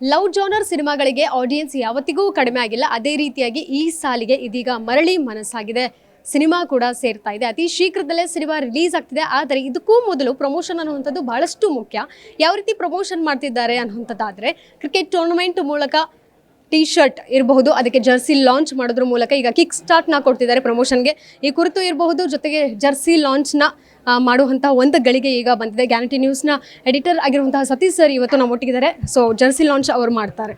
Love genre ಸಿನಿಮಾಗಳಿಗೆ audience ಯಾವತ್ತಿಗೂ ಕಡಿಮೆ ಆಗಿಲ್ಲ. ಅದೇ ರೀತಿಯಾಗಿ ಈ ಸಾಲಿಗೆ ಇದೀಗ ಮರಳಿ ಮನಸ್ಸಾಗಿದೆ. ಸಿನಿಮಾ ಕೂಡ ಸೇರ್ತಾ ಇದೆ. ಅತಿ ಶೀಘ್ರದಲ್ಲೇ ಸಿನಿಮಾ ರಿಲೀಸ್ ಆಗ್ತಿದೆ. ಆದರೆ ಇದಕ್ಕೂ ಮೊದಲು ಪ್ರಮೋಷನ್ ಅನ್ನುವಂಥದ್ದು ಬಹಳಷ್ಟು ಮುಖ್ಯ. ಯಾವ ರೀತಿ ಪ್ರಮೋಷನ್ ಮಾಡ್ತಿದ್ದಾರೆ ಅನ್ನುವಂಥದ್ದಾದರೆ, ಕ್ರಿಕೆಟ್ ಟೂರ್ನಮೆಂಟ್ ಮೂಲಕ ಟಿ ಶರ್ಟ್ ಇರಬಹುದು, ಅದಕ್ಕೆ ಜರ್ಸಿ ಲಾಂಚ್ ಮಾಡೋದ್ರ ಮೂಲಕ ಈಗ ಕಿಕ್ ಸ್ಟಾರ್ಟ್ನ ಕೊಡ್ತಿದ್ದಾರೆ ಪ್ರಮೋಷನ್ಗೆ. ಈ ಕುರಿತು ಇರಬಹುದು, ಜೊತೆಗೆ ಜರ್ಸಿ ಲಾಂಚ್ನ ಮಾಡುವಂಥ ಒಂದು ಗಳಿಗೆ ಈಗ ಬಂದಿದೆ. ಗ್ಯಾರಂಟಿ ನ್ಯೂಸ್ನ ಎಡಿಟರ್ ಆಗಿರುವಂತಹ ಸತೀಶ್ ಸರ್ ಇವತ್ತು ನಮ್ಮೊಟ್ಟಿಗಿದ್ದಾರೆ. ಸೊ ಜರ್ಸಿ ಲಾಂಚ್ ಅವರು ಮಾಡ್ತಾರೆ.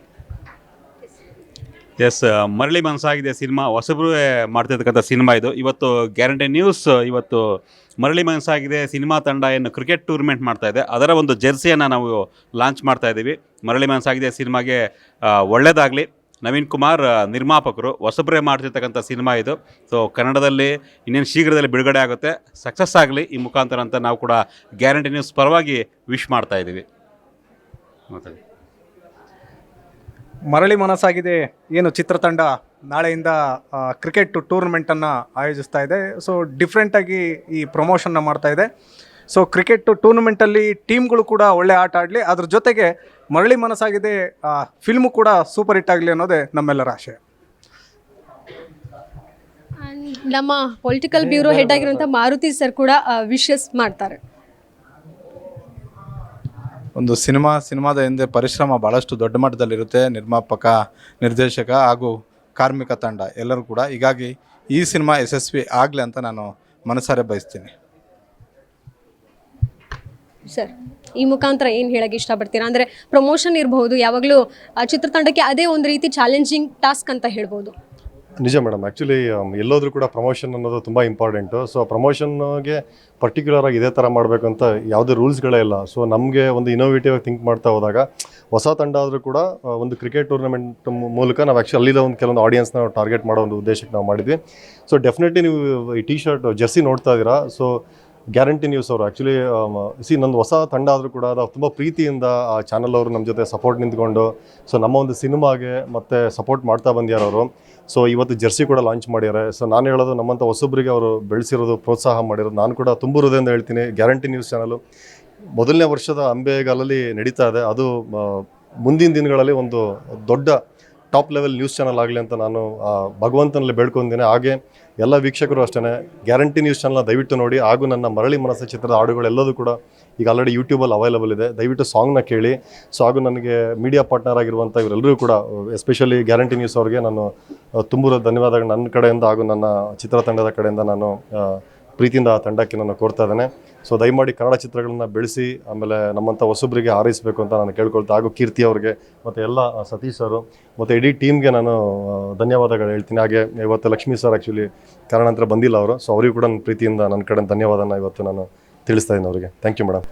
ಎಸ್, ಮರಳಿ ಮನಸ್ಸಾಗಿದೆ ಸಿನಿಮಾ, ಹೊಸಬ್ರು ಮಾಡ್ತಿರ್ತಕ್ಕಂಥ ಸಿನಿಮಾ ಇದು. ಇವತ್ತು ಗ್ಯಾರಂಟಿ ನ್ಯೂಸ್ ಇವತ್ತು ಮರಳಿ ಮನಸ್ಸಾಗಿದೆ ಸಿನಿಮಾ ತಂಡ ಏನು ಕ್ರಿಕೆಟ್ ಟೂರ್ನಮೆಂಟ್ ಮಾಡ್ತಾ ಇದೆ, ಅದರ ಒಂದು ಜೆರ್ಸಿಯನ್ನು ನಾವು ಲಾಂಚ್ ಮಾಡ್ತಾ ಇದ್ದೀವಿ. ಮರಳಿ ಮನಸ್ಸಾಗಿದೆ ಸಿನಿಮಾಗೆ ಒಳ್ಳೆಯದಾಗಲಿ. ನವೀನ್ ಕುಮಾರ್ ನಿರ್ಮಾಪಕರು, ಹೊಸಬ್ರೇ ಮಾಡ್ತಿರ್ತಕ್ಕಂಥ ಸಿನಿಮಾ ಇದು. ಸೊ ಕನ್ನಡದಲ್ಲಿ ಇನ್ನೇನು ಶೀಘ್ರದಲ್ಲಿ ಬಿಡುಗಡೆ ಆಗುತ್ತೆ, ಸಕ್ಸಸ್ ಆಗಲಿ ಈ ಮುಖಾಂತರ ಅಂತ ನಾವು ಕೂಡ ಗ್ಯಾರಂಟಿ ನ್ಯೂಸ್ ಪರವಾಗಿ ವಿಶ್ ಮಾಡ್ತಾ ಇದ್ದೀವಿ. ಮರಳಿ ಮನಸ್ಸಾಗಿದೆ ಏನು ಚಿತ್ರತಂಡ ನಾಳೆಯಿಂದ ಕ್ರಿಕೆಟ್ ಟೂರ್ನಮೆಂಟನ್ನು ಆಯೋಜಿಸ್ತಾ ಇದೆ. ಸೊ ಡಿಫ್ರೆಂಟಾಗಿ ಈ ಪ್ರಮೋಷನ್ನ ಮಾಡ್ತಾ ಇದೆ. ಸೊ ಕ್ರಿಕೆಟ್ ಟೂರ್ನಮೆಂಟಲ್ಲಿ ಟೀಮ್ಗಳು ಕೂಡ ಒಳ್ಳೆ ಆಟ ಆಡಲಿ, ಅದ್ರ ಜೊತೆಗೆ ಮರಳಿ ಮನಸ್ಸಾಗಿದೆ ಫಿಲ್ಮು ಕೂಡ ಸೂಪರ್ ಹಿಟ್ ಆಗಲಿ ಅನ್ನೋದೇ ನಮ್ಮೆಲ್ಲರ ಆಶಯ. ನಮ್ಮ ಪೊಲಿಟಿಕಲ್ ಬ್ಯೂರೋ ಹೆಡ್ ಆಗಿರುವಂಥ ಮಾರುತಿ ಸರ್ ಕೂಡ ವಿಶಸ್ ಮಾಡ್ತಾರೆ. ಒಂದು ಸಿನಿಮಾದ ಹಿಂದೆ ಪರಿಶ್ರಮ ಭಾಳಷ್ಟು ದೊಡ್ಡ ಮಟ್ಟದಲ್ಲಿರುತ್ತೆ. ನಿರ್ಮಾಪಕ, ನಿರ್ದೇಶಕ ಹಾಗೂ ಕಾರ್ಮಿಕ ತಂಡ ಎಲ್ಲರೂ ಕೂಡ. ಹೀಗಾಗಿ ಈ ಸಿನಿಮಾ ಯಶಸ್ವಿ ಆಗಲಿ ಅಂತ ನಾನು ಮನಸಾರೆ ಬಯಸ್ತೀನಿ. ಸರ್, ಈ ಮುಖಾಂತರ ಏನು ಹೇಳಕ್ಕೆ ಇಷ್ಟಪಡ್ತೀರಾ? ಅಂದರೆ ಪ್ರಮೋಷನ್ ಇರಬಹುದು, ಯಾವಾಗಲೂ ಚಿತ್ರತಂಡಕ್ಕೆ ಅದೇ ಒಂದು ರೀತಿ ಚಾಲೆಂಜಿಂಗ್ ಟಾಸ್ಕ್ ಅಂತ ಹೇಳ್ಬೋದು. ನಿಜ ಮೇಡಮ್, ಆ್ಯಕ್ಚುಲಿ ಎಲ್ಲೋದ್ರೂ ಕೂಡ ಪ್ರಮೋಷನ್ ಅನ್ನೋದು ತುಂಬ ಇಂಪಾರ್ಟೆಂಟು. ಸೊ ಪ್ರಮೋಷನ್ಗೆ ಪರ್ಟಿಕ್ಯುಲರ್ ಆಗಿ ಇದೇ ಥರ ಮಾಡಬೇಕು ಅಂತ ಯಾವುದೇ ರೂಲ್ಸ್ಗಳೇ ಇಲ್ಲ. ಸೊ ನಮಗೆ ಒಂದು ಇನೋವೇಟಿವ್ ಆಗಿ ಥಿಂಕ್ ಮಾಡ್ತಾ ಹೋದಾಗ ಹೊಸ ತಂಡ ಆದರೂ ಕೂಡ ಒಂದು ಕ್ರಿಕೆಟ್ ಟೂರ್ನಮೆಂಟ್ ಮೂಲಕ ನಾವು ಆ್ಯಕ್ಚುಲಿ ಅಲ್ಲಿರೋ ಒಂದು ಕೆಲವೊಂದು ಆಡಿಯನ್ಸ್ನ ಟಾರ್ಗೆಟ್ ಮಾಡೋ ಒಂದು ಉದ್ದೇಶಕ್ಕೆ ನಾವು ಮಾಡಿದ್ವಿ. ಸೊ ಡೆಫಿನೆಟ್ಲಿ ನೀವು ಈ ಟಿ ಶರ್ಟ್ ಜರ್ಸಿ ನೋಡ್ತಾ ಇದ್ದೀರಾ. ಸೊ ಗ್ಯಾರಂಟಿ ನ್ಯೂಸ್ ಅವರು ಆ್ಯಕ್ಚುಲಿ ನಂದು ಹೊಸ ತಂಡ ಆದರೂ ಕೂಡ ಅದು ತುಂಬ ಪ್ರೀತಿಯಿಂದ ಆ ಚಾನಲ್ ಅವರು ನಮ್ಮ ಜೊತೆ ಸಪೋರ್ಟ್ ನಿಂತ್ಕೊಂಡು ಸೊ ನಮ್ಮ ಒಂದು ಸಿನಿಮಾಗೆ ಮತ್ತು ಸಪೋರ್ಟ್ ಮಾಡ್ತಾ ಬಂದ್ಯಾರ ಅವರು. ಸೊ ಇವತ್ತು ಜರ್ಸಿ ಕೂಡ ಲಾಂಚ್ ಮಾಡ್ಯಾರೆ. ಸೊ ನಾನು ಹೇಳೋದು ನಮ್ಮಂಥ ಹೊಸೊಬ್ಬರಿಗೆ ಅವರು ಬೆಳೆಸಿರೋದು, ಪ್ರೋತ್ಸಾಹ ಮಾಡಿರೋದು ನಾನು ಕೂಡ ತುಂಬ ಹೃದಯದಿಂದ ಹೇಳ್ತೀನಿ. ಗ್ಯಾರಂಟಿ ನ್ಯೂಸ್ ಚಾನಲು ಮೊದಲನೇ ವರ್ಷದ ಅಂಬೆಗಾಲಲ್ಲಿ ನಡೀತಾ ಇದೆ. ಅದು ಮುಂದಿನ ದಿನಗಳಲ್ಲಿ ಒಂದು ದೊಡ್ಡ ಟಾಪ್ ಲೆವೆಲ್ ನ್ಯೂಸ್ ಚಾನಲ್ ಆಗಲಿ ಅಂತ ನಾನು ಭಗವಂತನಲ್ಲಿ ಬೇಡ್ಕೊಂಡಿದ್ದೀನಿ. ಹಾಗೆ ಎಲ್ಲ ವೀಕ್ಷಕರು ಅಷ್ಟೇ ಗ್ಯಾರಂಟಿ ನ್ಯೂಸ್ ಚಾನಲ್ನ ದಯವಿಟ್ಟು ನೋಡಿ. ಹಾಗೂ ನನ್ನ ಮರಳಿ ಮನಸ್ಸು ಚಿತ್ರದ ಹಾಡುಗಳೆಲ್ಲದೂ ಕೂಡ ಈಗ ಆಲ್ರೆಡಿ ಯೂಟ್ಯೂಬಲ್ಲಿ ಅವೈಲಬಲ್ ಇದೆ. ದಯವಿಟ್ಟು ಸಾಂಗ್ನ ಕೇಳಿ. ಸೊ ಹಾಗೂ ನನಗೆ ಮೀಡಿಯಾ ಪಾರ್ಟ್ನರ್ ಆಗಿರುವಂಥ ಇವರೆಲ್ಲರೂ ಕೂಡ, ಎಸ್ಪೆಷಲಿ ಗ್ಯಾರಂಟಿ ನ್ಯೂಸ್ ಅವ್ರಿಗೆ ನಾನು ತುಂಬ ಧನ್ಯವಾದಗಳು ನನ್ನ ಕಡೆಯಿಂದ ಹಾಗೂ ನನ್ನ ಚಿತ್ರತಂಡದ ಕಡೆಯಿಂದ ನಾನು ಪ್ರೀತಿಯಿಂದ ಆ ತಂಡಕ್ಕೆ ನಾನು ಕೋರ್ತಾ ಇದ್ದೇನೆ. ಸೊ ದಯಮಾಡಿ ಕನ್ನಡ ಚಿತ್ರಗಳನ್ನ ಬೆಳೆಸಿ ಆಮೇಲೆ ನಮ್ಮಂಥ ಹೊಸಬ್ರಿಗೆ ಹಾರೈಸಬೇಕು ಅಂತ ನಾನು ಕೇಳ್ಕೊಳ್ತಾ, ಹಾಗೂ ಕೀರ್ತಿ ಅವ್ರಿಗೆ ಮತ್ತು ಎಲ್ಲ ಸತೀಶ್ ಅವರು ಮತ್ತು ಇಡೀ ಟೀಮ್ಗೆ ನಾನು ಧನ್ಯವಾದಗಳು ಹೇಳ್ತೀನಿ. ಹಾಗೆ ಇವತ್ತು ಲಕ್ಷ್ಮೀ ಸರ್ ಆ್ಯಕ್ಚುಲಿ ಕಾರಣಾಂತರ ಬಂದಿಲ್ಲ ಅವರು. ಸೊ ಅವರಿಗೂ ಕೂಡ ನನ್ನ ಪ್ರೀತಿಯಿಂದ ನನ್ನ ಕಡೆ ಧನ್ಯವಾದನ ಇವತ್ತು ನಾನು ತಿಳಿಸ್ತಾ ಇದ್ದೀನಿ ಅವರಿಗೆ. Thank you madam.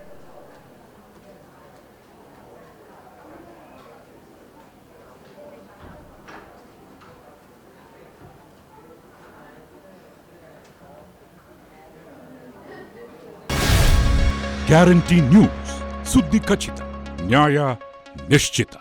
Guarantee news, ಸುದ್ದಿ ಖಚಿತ, ನ್ಯಾಯ ನಿಶ್ಚಿತ.